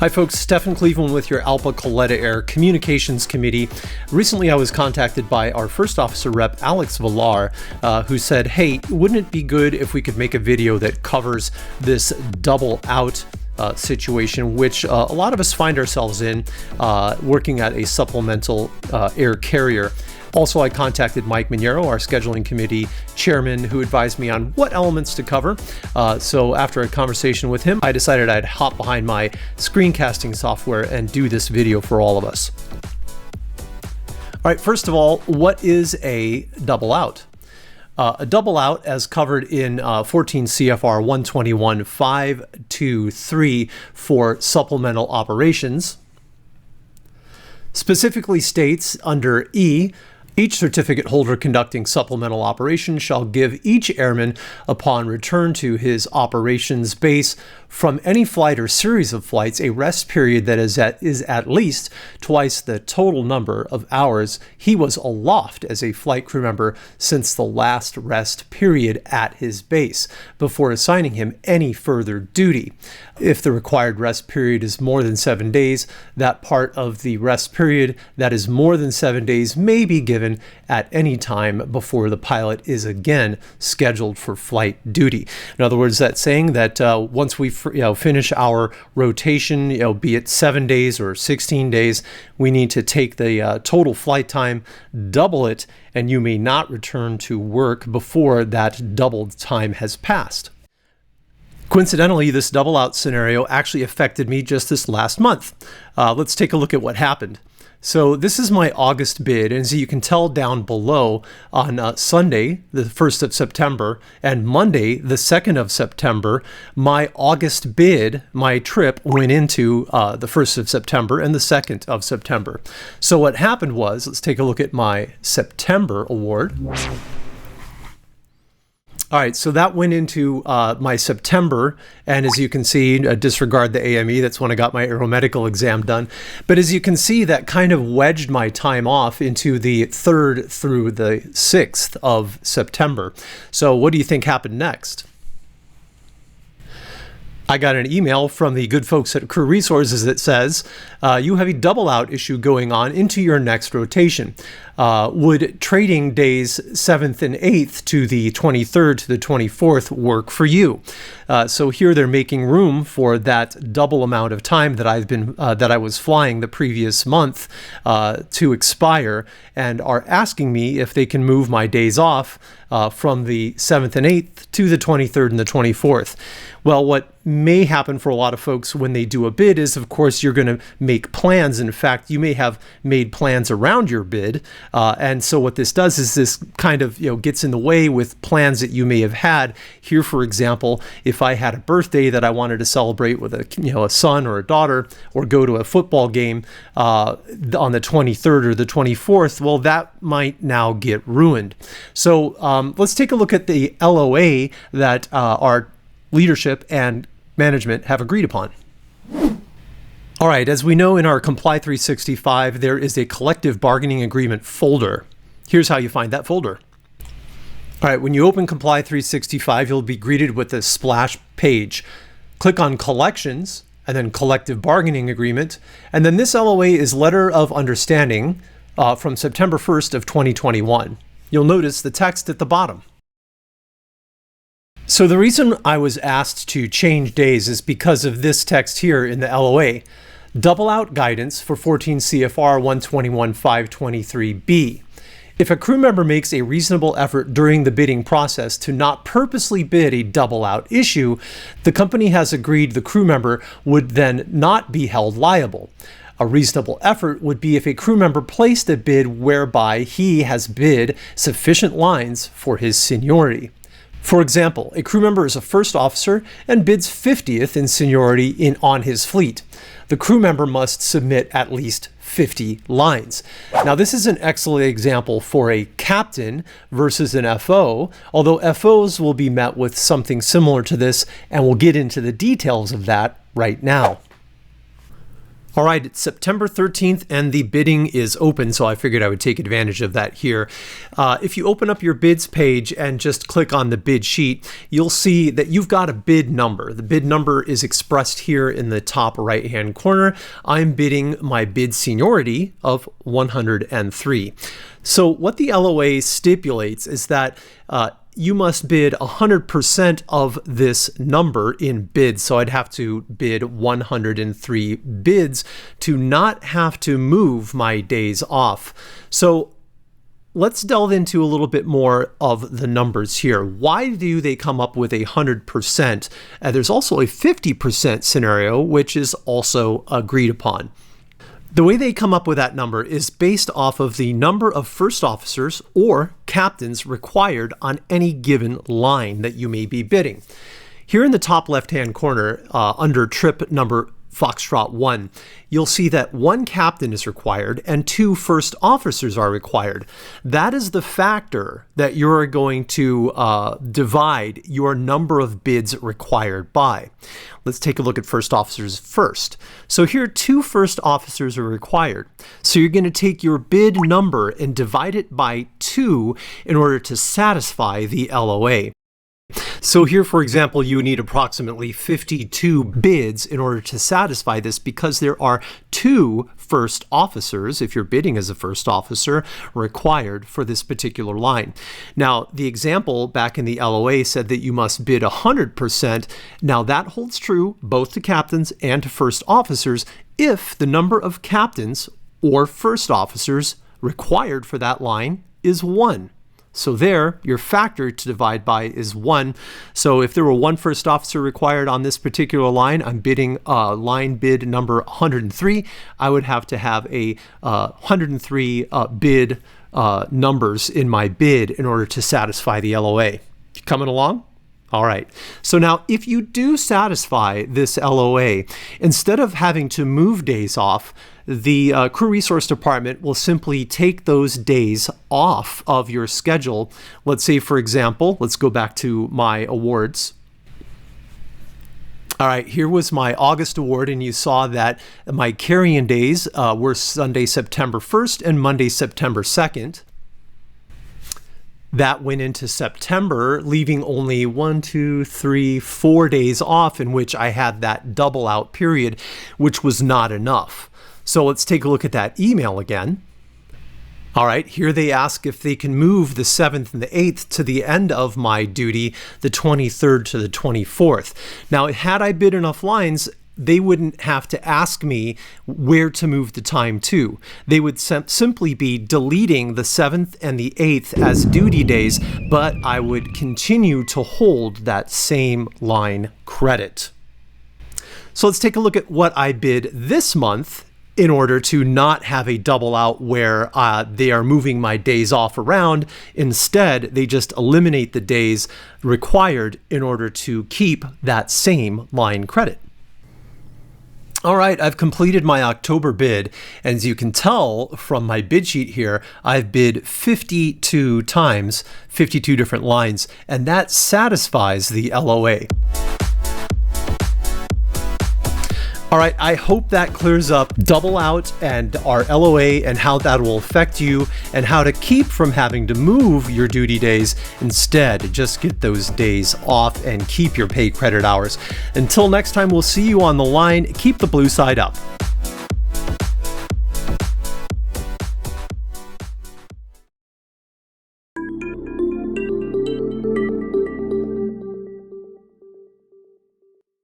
Hi folks, Stefan Cleveland with your ALPA Kalitta Air Communications Committee. Recently I was contacted by our first officer rep, Alex Villar, who said, hey, wouldn't it be good if we could make a video that covers this double out situation, which a lot of us find ourselves in working at a supplemental air carrier. Also, I contacted Mike Mignero, our scheduling committee chairman, who advised me on what elements to cover. So after a conversation with him, I decided I'd hop behind my screencasting software and do this video for all of us. All right, first of all, what is a double out? A double out, as covered in 14 CFR 121.523 for supplemental operations, specifically states under E, each certificate holder conducting supplemental operations shall give each airman, upon return to his operations base from any flight or series of flights, a rest period that is at least twice the total number of hours he was aloft as a flight crew member since the last rest period at his base, before assigning him any further duty. If the required rest period is more than 7 days, that part of the rest period that is more than 7 days may be given at any time before the pilot is again scheduled for flight duty. In other words, that's saying that once we finish our rotation, be it 7 days or 16 days, we need to take the total flight time, double it, and you may not return to work before that doubled time has passed. Coincidentally, this double out scenario actually affected me just this last month. Let's take a look at what happened. So this is my August bid, and as you can tell down below, on Sunday, the 1st of September, and Monday, the 2nd of September, my August bid, my trip, went into the 1st of September and the 2nd of September. So what happened was, let's take a look at my September award. All right, so that went into my September, and as you can see, disregard the AME, that's when I got my aeromedical exam done. But as you can see, that kind of wedged my time off into the 3rd through the 6th of September. So what do you think happened next? I got an email from the good folks at Crew Resources that says, you have a double out issue going on into your next rotation. Would trading days 7th and 8th to the 23rd to the 24th work for you? So here they're making room for that double amount of time that I was flying the previous month to expire, and are asking me if they can move my days off from the 7th and 8th to the 23rd and the 24th. Well, what may happen for a lot of folks when they do a bid is, of course, you're going to make plans. In fact, you may have made plans around your bid. And so what this does is this kind of, gets in the way with plans that you may have had. Here, for example, if I had a birthday that I wanted to celebrate with a son or a daughter, or go to a football game on the 23rd or the 24th, well, that might now get ruined. So let's take a look at the LOA that our leadership and management have agreed upon. All right, as we know in our Comply 365, there is a collective bargaining agreement folder. Here's how you find that folder. All right, when you open Comply 365, you'll be greeted with a splash page. Click on Collections and then Collective Bargaining Agreement. And then this LOA is Letter of Understanding from September 1st of 2021. You'll notice the text at the bottom. So the reason I was asked to change days is because of this text here in the LOA. Double out guidance for 14 CFR 121.523B. If a crew member makes a reasonable effort during the bidding process to not purposely bid a double out issue, the company has agreed the crew member would then not be held liable. A reasonable effort would be if a crew member placed a bid whereby he has bid sufficient lines for his seniority. For example, a crew member is a first officer and bids 50th in seniority on his fleet. The crew member must submit at least 50 lines. Now, this is an excellent example for a captain versus an FO, although FOs will be met with something similar to this, and we'll get into the details of that right now. All right, it's September 13th and the bidding is open, so I figured I would take advantage of that here. If you open up your bids page and just click on the bid sheet, you'll see that you've got a bid number. The bid number is expressed here in the top right-hand corner. I'm bidding my bid seniority of 103. So what the LOA stipulates is that you must bid 100% of this number in bids. So I'd have to bid 103 bids to not have to move my days off. So let's delve into a little bit more of the numbers here. Why do they come up with 100%? There's also a 50% scenario, which is also agreed upon. The way they come up with that number is based off of the number of first officers or captains required on any given line that you may be bidding. Here in the top left-hand corner, under trip number Foxtrot 1, you'll see that 1 captain is required and 2 first officers are required. That is the factor that you're going to divide your number of bids required by. Let's take a look at first officers first. So here 2 first officers are required. So you're going to take your bid number and divide it by 2 in order to satisfy the LOA. So here, for example, you need approximately 52 bids in order to satisfy this because there are 2 first officers, if you're bidding as a first officer, required for this particular line. Now, the example back in the LOA said that you must bid 100%. Now, that holds true both to captains and to first officers if the number of captains or first officers required for that line is 1. So there, your factor to divide by is 1. So if there were 1 first officer required on this particular line, I'm bidding line bid number 103. I would have to have a 103 bid numbers in my bid in order to satisfy the LOA. Coming along? All right. So now if you do satisfy this LOA, instead of having to move days off, the Crew Resource Department will simply take those days off of your schedule. Let's say, for example, let's go back to my awards. All right, here was my August award, and you saw that my carry-in days were Sunday, September 1st and Monday, September 2nd. That went into September, leaving only 1, 2, 3, 4 days off in which I had that double out period, which was not enough. So let's take a look at that email again. All right, here they ask if they can move the 7th and the 8th to the end of my duty, the 23rd to the 24th. Now, had I bid enough lines, they wouldn't have to ask me where to move the time to. They would simply be deleting the 7th and the 8th as duty days, but I would continue to hold that same line credit. So let's take a look at what I bid this month in order to not have a double out where they are moving my days off around. Instead, they just eliminate the days required in order to keep that same line credit. All right, I've completed my October bid, and as you can tell from my bid sheet here, I've bid 52 times, 52 different lines, and that satisfies the LOA. All right, I hope that clears up double out and our LOA and how that will affect you and how to keep from having to move your duty days. Instead, just get those days off and keep your paid credit hours. Until next time, we'll see you on the line. Keep the blue side up.